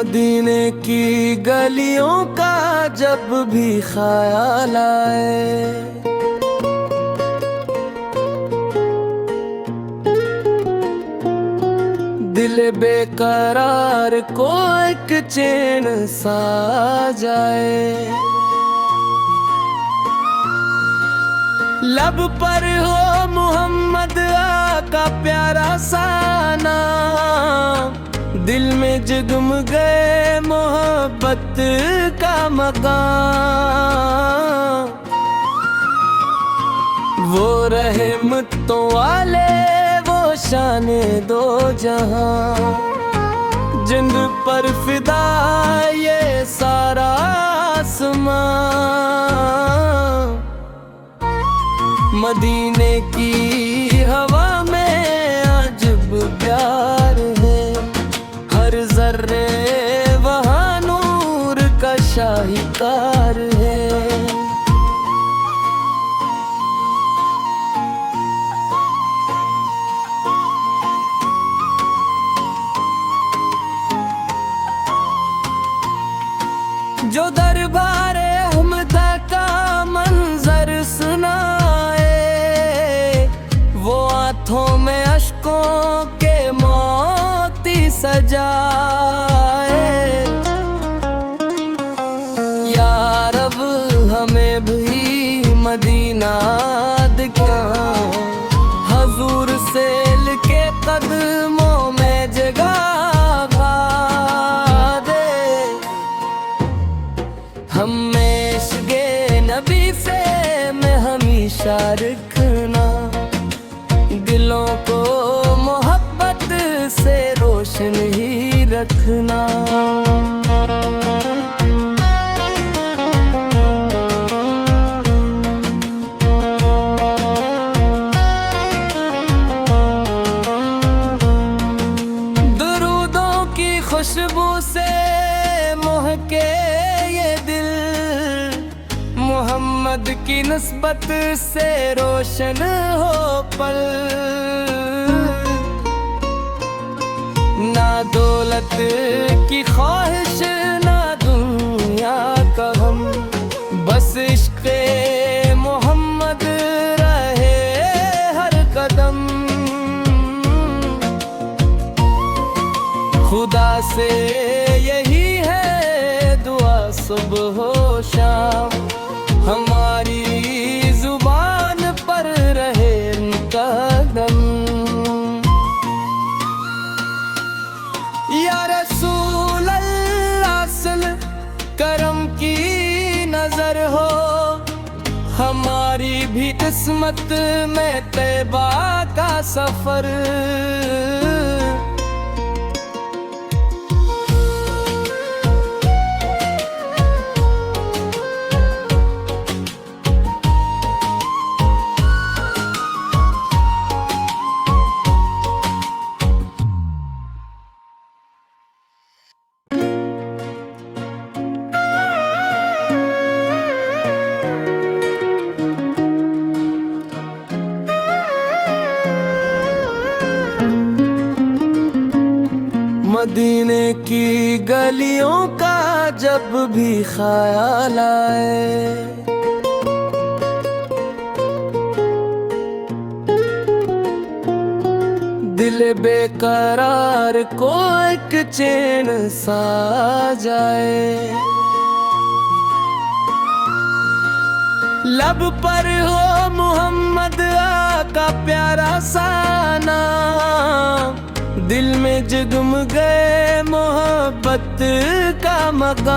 मदीने की गलियों का जब भी ख्याल आए, दिल बेकरार को एक चैन सा जाए। लब पर हो मोहम्मद आका प्यारा सा नाम, दिल में जगमगे मोहब्बत का मकाम। वो रहमतों वाले वो शाने दो जहां, जिन पर फिदा ये सारा आसमां। मदीने की हवा में अजब प्यार है, हर जर्रे वहाँ नूर का शाहिकार है। जो दरबार अहमदा का मंजर सुनाए, वो आंखों में अश्कों के मोती सजाए। या रब हमें भी मदीना दिखा, हजूर से के कदमों में जगह हमें इश्क़े नबी से में हमेशा रखना, दिलों को मोहब्बत से रोशन ही रखना। दुरूदों की खुशबू से महके मोहम्मद की निस्बत से रोशन हो पल। ना दौलत की ख्वाहिश ना दुनिया का गम, बस इश्क़े मोहम्मद रहे हर कदम। खुदा से यही है दुआ सुबह हो शाम, हमारी जुबान पर रहे उनका दम। या रसूल अल्लाह सल करम की नजर हो, हमारी भी किस्मत में तैबा का सफर। मदीने की गलियों का जब भी ख्याल आए, दिल बेकरार को एक चैन सा जाए। लब पर हो मोहम्मद आका प्यारा सा नाम, दिल में जगमगे मोहब्बत का मकाम।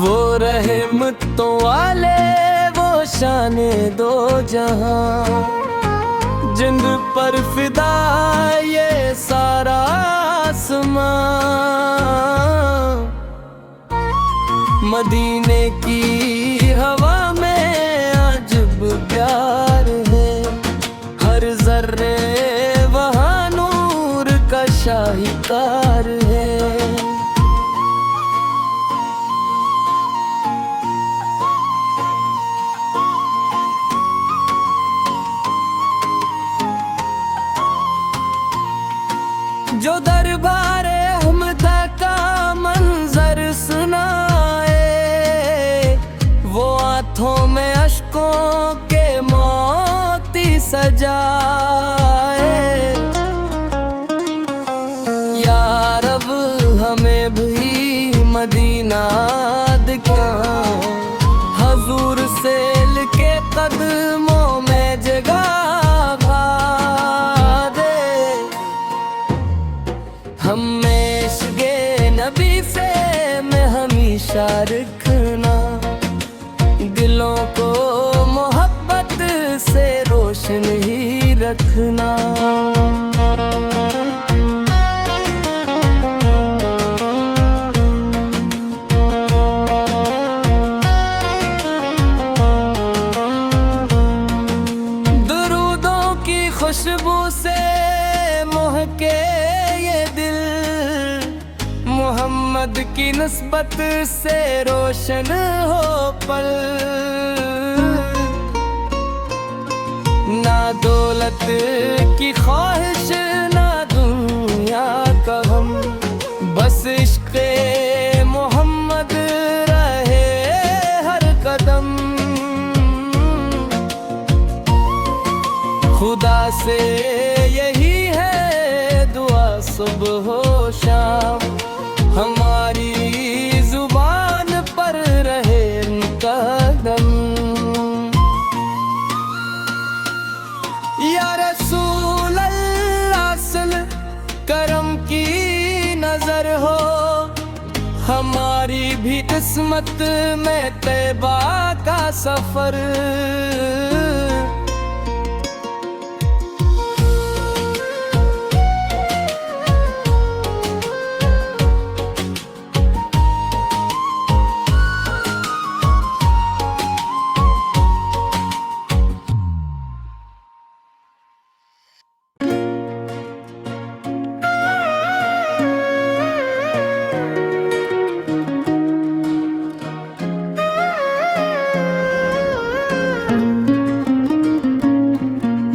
वो रहमतों वाले वो शाने दो जहां, जिन पर फिदा ये सारा आसमां। मदीने की हवा में अजब प्यार है, हर जर्रे वहाँ नूर का शाहिकार है। दरबारे अहमदा का मंजर सुनाए, वो आंखों में अश्कों के मोती सजाए। या रब हमें भी मदीना दिखा, हजूर से लिखे कदमों में जगह दे। हमें इश्क़े नबी से में हमेशा रखना, दिलों को मोहब्बत से रोशन ही रखना। खुशबू से महके ये दिल, मोहम्मद की निस्बत से रोशन हो पल। ना दौलत की ख्वाहिश ना दुनिया का गम, बस इश्क़े मोहम्मद रहे हर कदम। खुदा से यही है दुआ सुबह हो शाम, हमारी जुबान पर रहे उनका दम। या रसूल अल्लाह सल करम की नजर हो, हमारी भी किस्मत में तैबा का सफर।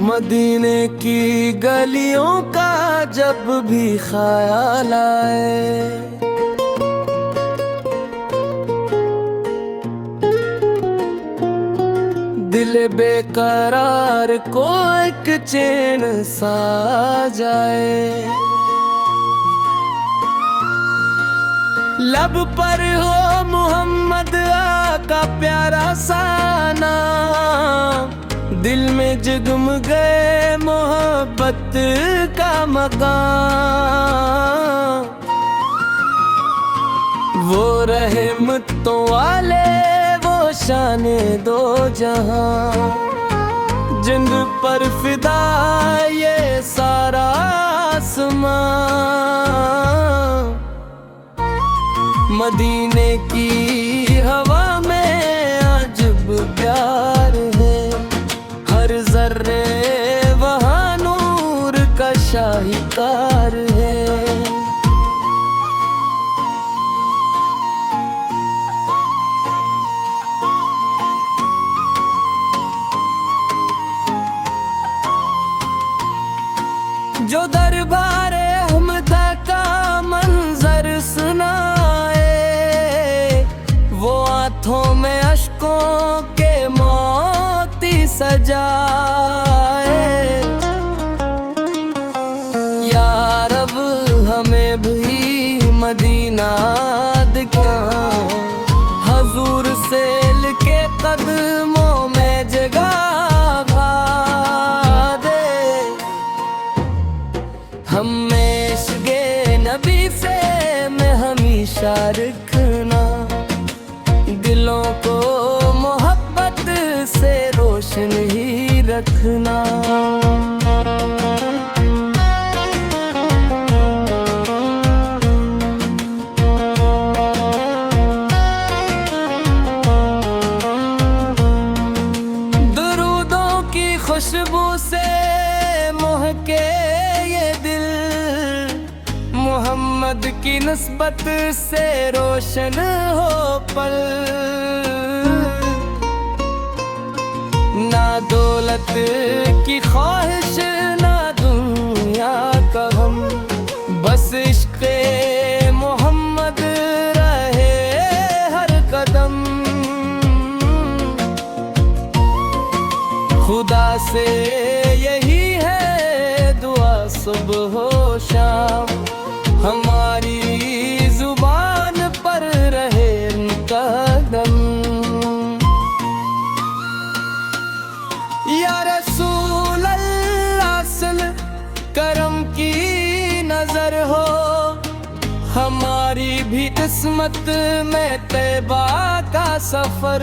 मदीने की गलियों का जब भी ख्याल आए, दिल बेकरार को एक चैन सा जाए। लब पर हो मुहम्मद आका प्यारा सा नाम, दिल में जगमगे मोहब्बत का मकाम। वो रहमतों वाले वो शाने दो जहां, जिन पर फिदा ये सारा आसमां। मदीने की हवा में अजब प्यार है, हर जर्रे वहाँ नूर का शाहीकार है। जो दरबारे अहमदा का मंजर सुनाए, वो आंखों में अश्कों के मोती सजाए। या रब हमें भी मदीना दिखा, हजूर से लिखे कदमों में जगह दे। हमें इश्क़े नबी से में हमेशा रखना, दिलों को मोहब्बत से रोशन ही रखना। दरूदों की खुशबू से महके ये दिल, मोहम्मद की निस्बत से रोशन हो पल। ना दौलत की ख्वाहिश ना दुनिया का गम, बस इश्क़े मोहम्मद रहे हर कदम। खुदा से यही है दुआ सुबह हो शाम, हमारी जुबान पर रहे उनका दम। या रसूल अल्लाह सल करम की नजर हो, हमारी भी किस्मत में तैबा का सफर।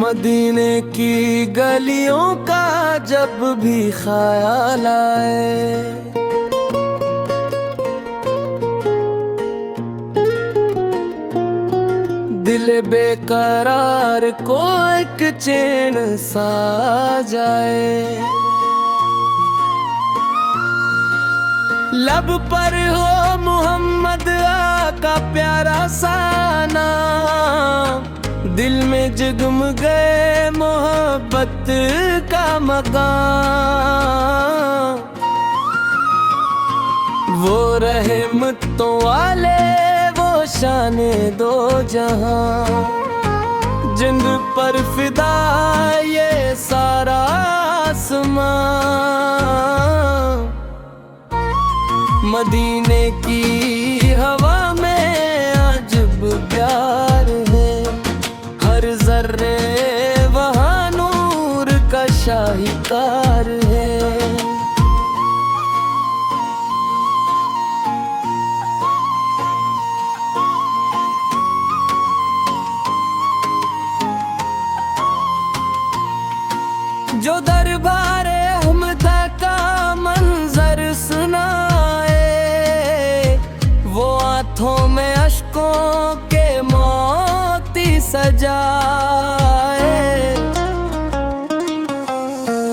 मदीने की गलियों का जब भी ख्याल आए, दिल बेकरार को एक चैन सा जाए। लब पर हो मुहम्मद आका प्यारा सा नाम, दिल में जगमगे मोहब्बत का मकाम। वो रहमतों वाले वो शाने दो जहां, जिन पर फिदा ये सारा आसमां। मदीने की हवा में अजब प्यार है, हर जर्रे वहाँ नूर का शाहीकार है। जो दरबारे अहमदा का मंजर सुनाए, वो आंखों में अश्कों के मोती सजाए।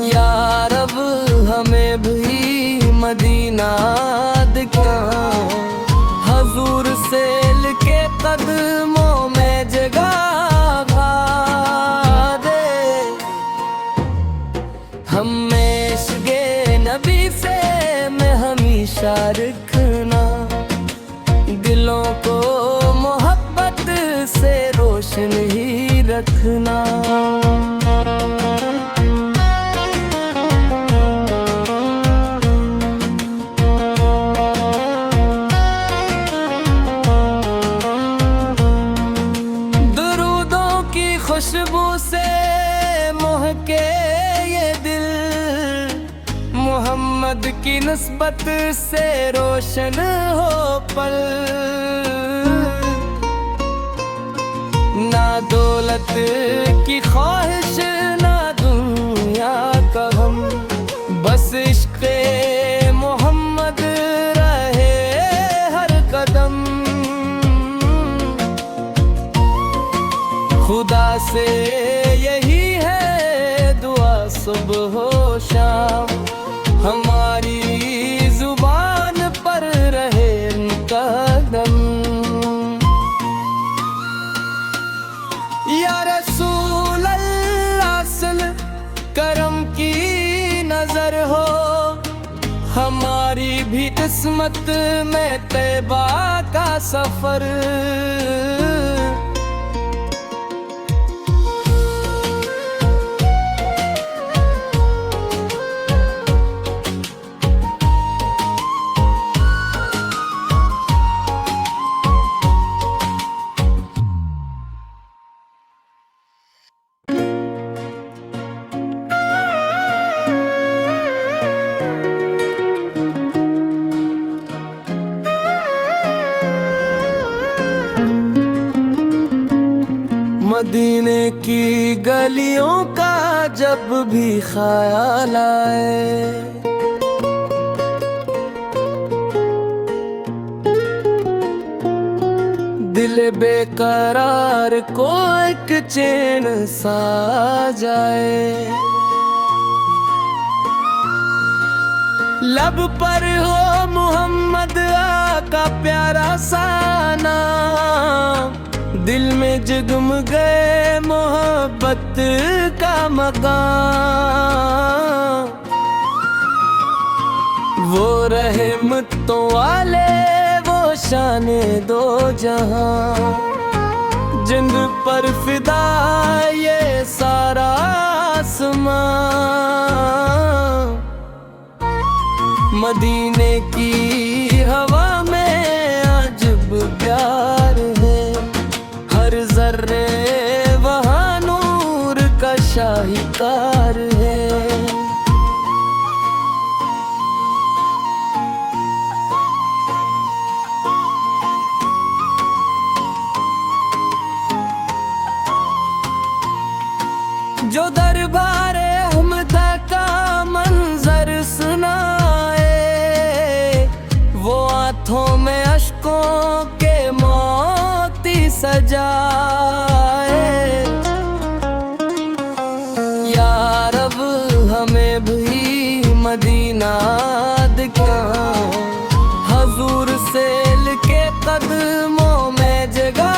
या रब हमें भी मदीना दिखा, हजूर से के कदमों में जगह दे। हमें इश्क़े नबी से मैं हमेशा रखना, दिलों को मोहब्बत से रोशन ही रखना। दुरूदों की खुशबू से महके ये दिल, मोहम्मद की निस्बत से रोशन हो पल। ना दौलत की ख्वाहिश ना दुनिया का गम, बस इश्क़े मोहम्मद रहे हर कदम। खुदा से यही है दुआ सुबह हो शाम, हमारी जुबान पर रहे उनका दम। या रसूल अल्लाह सल करम की नजर हो, हमारी भी किस्मत में तैबा का सफर। मदीने की गलियों का जब भी ख्याल आए, दिल बेकरार को एक चैन सा जाए। लब पर हो मुहम्मद आका प्यारा सा नाम, दिल में जगमगे मोहब्बत का मकाम। वो रहमतों वाले वो शाने दो जहां, जिन पर फिदा ये सारा आसमां। मदीने की हवा में अजब प्यार है, हर जर्रे वहाँ नूर का शाहीकार है। जो दरबारे अहमदा का मंजर सुनाए, वो आंखों में अश्कों के मोती सजाए। या रब हमें भी मदीना दिखा, हजूर से के कदमों में जगह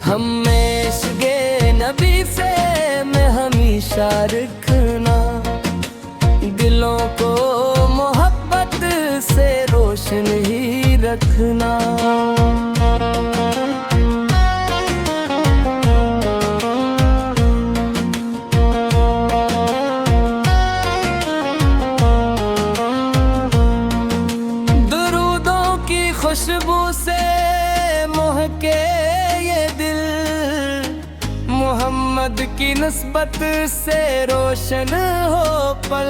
हमें इश्क़े नबी से मैं हमेशा रखना, दिलों को मोहब्बत से रोशन ही रखना। दुरूदों की खुशबू से महके मोहम्मद की निस्बत से रोशन हो पल।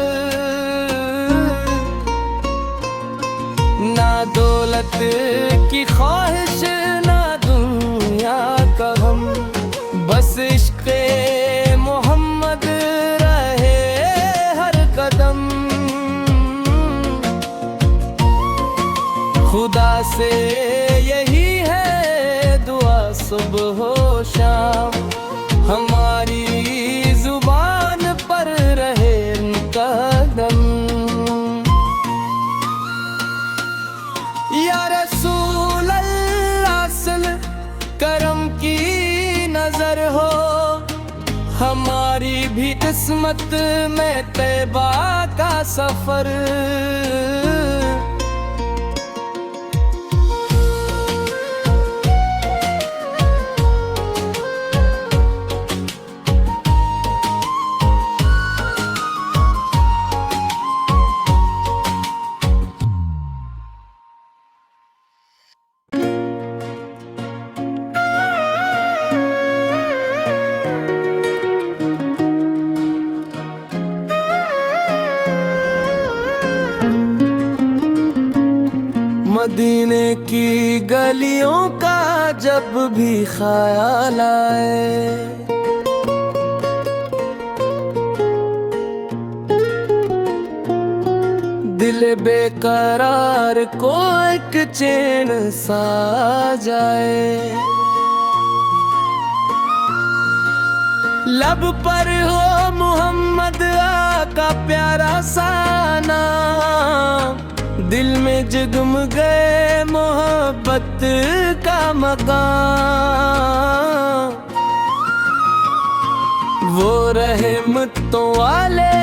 ना दौलत की ख्वाहिश ना दुनिया का गम, बस इश्क़े मोहम्मद रहे हर कदम। खुदा से यही है दुआ सुबह हो शाम, हमारी जुबान पर रहे उनका दम। या रसूल अल्लाह सल करम की नजर हो, हमारी भी किस्मत में तैबा का सफर। मदीने की गलियों का जब भी ख्याल आए, दिल बेकरार को एक चैन सा जाए। लब पर हो मुहम्मद आका प्यारा सा नाम, दिल में जगमगे मोहब्बत का मकाम। वो रहमतों वाले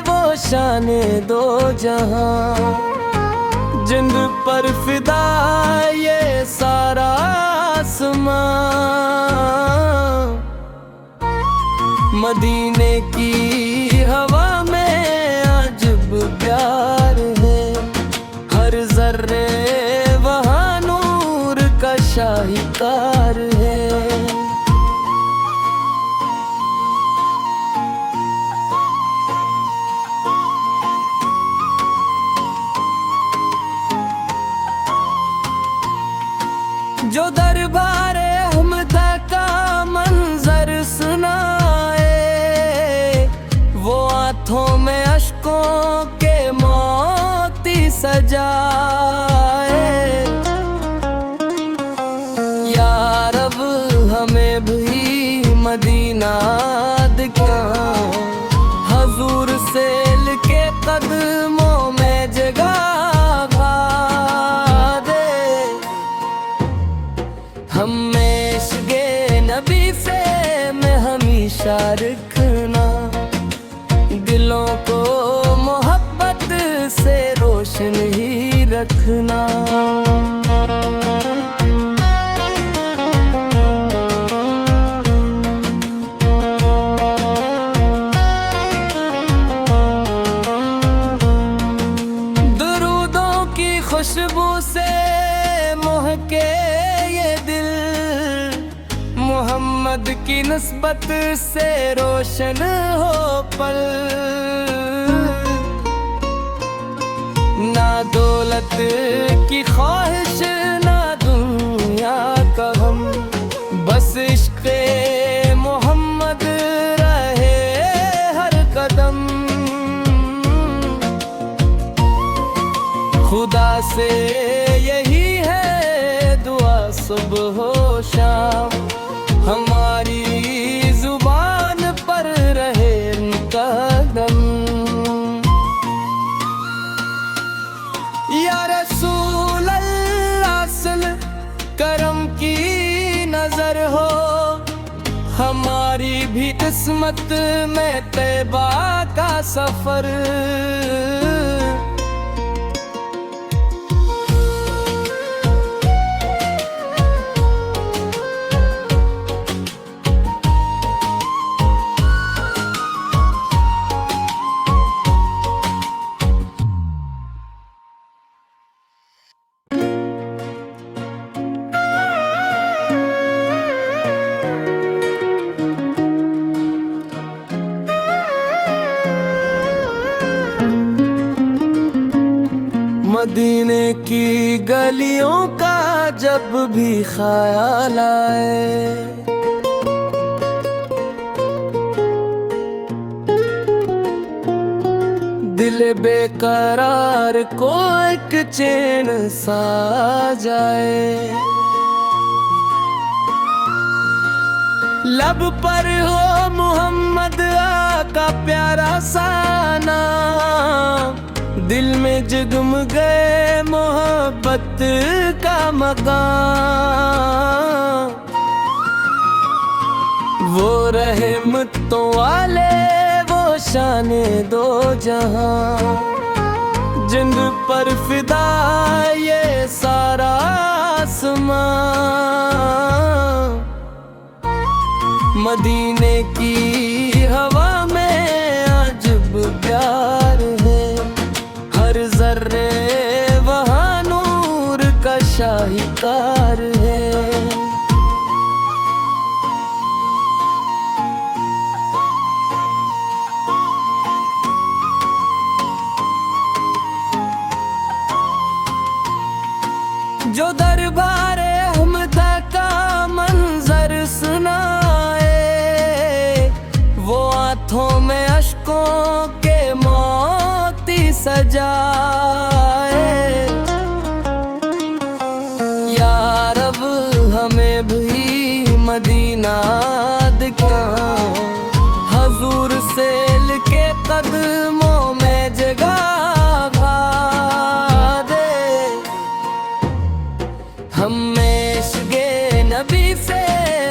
वो शाने दो जहां, जिन पर फिदा ये सारा आसमां। मदीने की हवा में अजब प्यार है, हर जर्रे वहाँ नूर का शाहीकार है। जो दरबारे अहमदा का मंजर सुनाए, वो आंखों में अश्कों के मोती मोती सजाए। यार अब हमें भी मदीना दिखा, हजूर से लिखे कदमों में जगह दे। हमें इश्क़े नबी से मैं हमेशा रखना, दिलों को मोहब्बत से रोशन ही रखना। खुशबू से महके ये दिल, मोहम्मद की निस्बत से रोशन हो पल। ना दौलत की ख्वाहिश ना दुनिया का गम, बस इश्क़े मोहम्मद रहे हर कदम। खुदा से यही है दुआ सुबह हो शाम, हमारी जुबान पर रहे उनका दम। या रसूल अल्लाह सल करम की नजर हो, हमारी भी किस्मत में तैबा का सफर। मदीने की गलियों का जब भी ख्याल आए, दिल बेकरार को एक चैन सा जाए। लब पर हो मोहम्मद आका प्यारा सा नाम, दिल में जगमगे मोहब्बत का मकाम। वो रहमतों वाले वो शाने दो जहां, जिंद पर फिदा ये सारा आसमां। मदीने की हवा में अजब प्यार है, हर जर्रे वहाँ नूर का शाहीकार है। जो दरबारे अहमदा का मंजर सुनाए, वो आंखों में अश्कों के मोती सजाए। यार अब हमें भी मदीना दिखा, हजूर से लिखे कदमों में जगह दे। हमें इश्क़े नबी से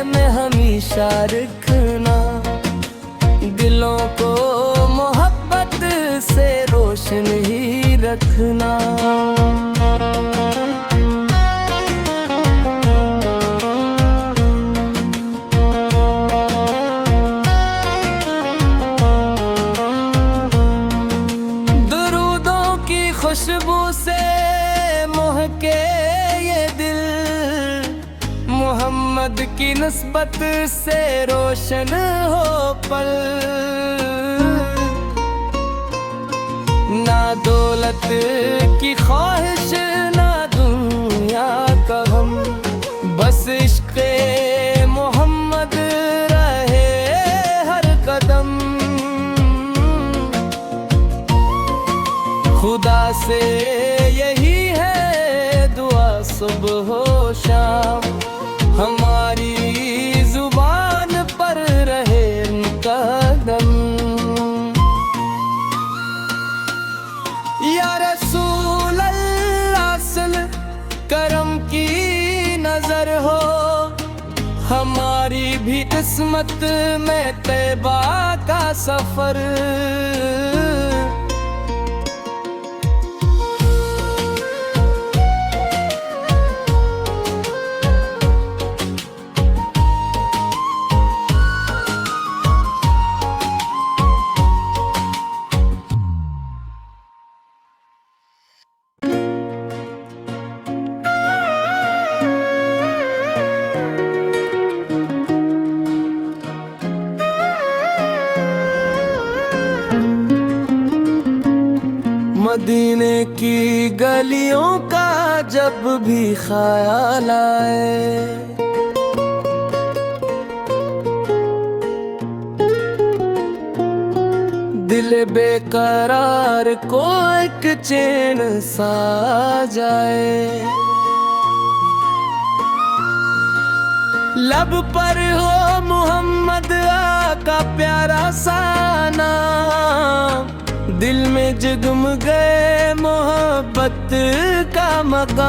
मैं हमेशा रखना, दिलों को मोहब्बत से रोशन ही रखना। दरूदों की खुशबू से महके ये दिल, मोहम्मद की निस्बत से रोशन हो पल। ना दौलत की ख्वाहिश ना दुनिया का गम, बस इश्क़े मोहम्मद रहे हर कदम। खुदा से यही है दुआ सुबह हो शाम, हमारी जुबान पर रहे उनका दम। या रसूल अल्लाह सल करम की नजर हो, हमारी भी किस्मत में तैबा का सफर। मदीने की गलियों का जब भी ख्याल आए, दिल बेकरार को एक चैन सा जाए। लब पर हो मुहम्मद आका प्यारा सा नाम, दिल में जगमगे मोहब्बत का मकाम।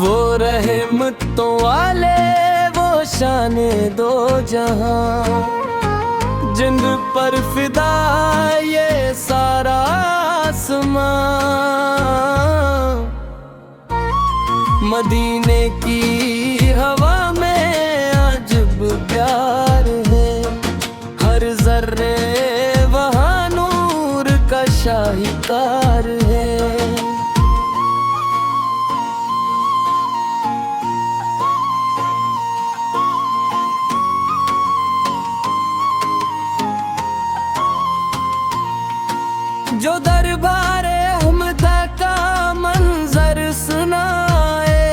वो रहमतों वाले वो शाने दो जहां, जिन पर फिदा ये सारा आसमां। मदीने की हवा में अजब प्यार है, हर जर्रे वहाँ नूर का शाहिकार है। जो दरबारे अहमदा का मंजर सुनाए,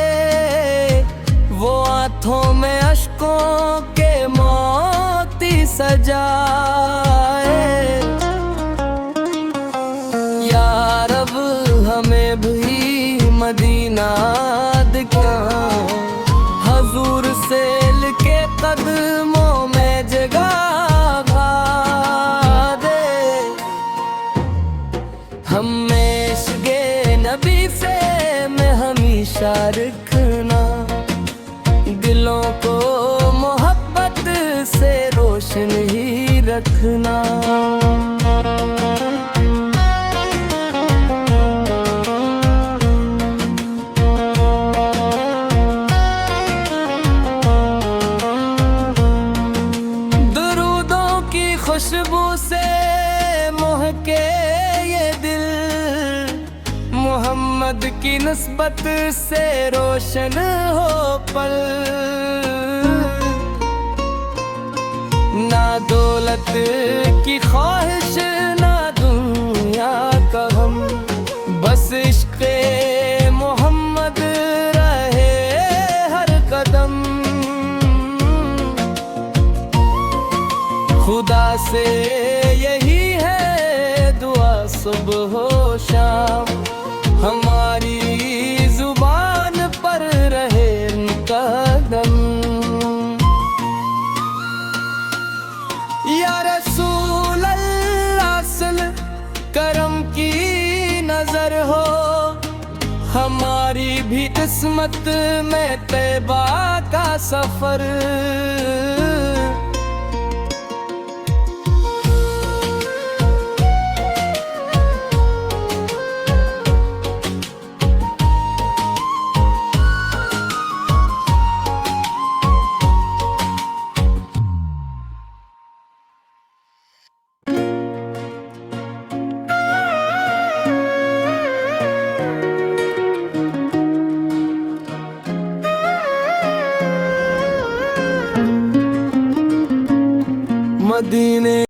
वो आंखों में अश्कों के मोती सजाए। या रब हमें भी मदीना दिखा, हजूर से के कदमों में जगह दे। हमें इश्क़े नबी से मैं हमेशा रखना, दिलों को मोहब्बत से रोशन ही रखना। दुरूदों की खुशबू से महके ये दिल, मोहम्मद की निस्बत से रोशन हो पल। ना दौलत की ख्वाहिश ना दुनिया का गम, बस इश्क़े मोहम्मद रहे हर कदम। खुदा से यही है दुआ सुबह हो शाम, हमारी जुबान पर रहे उनका दम। या रसूल अल्लाह सल करम की नजर हो, हमारी भी किस्मत में तैबा का सफर।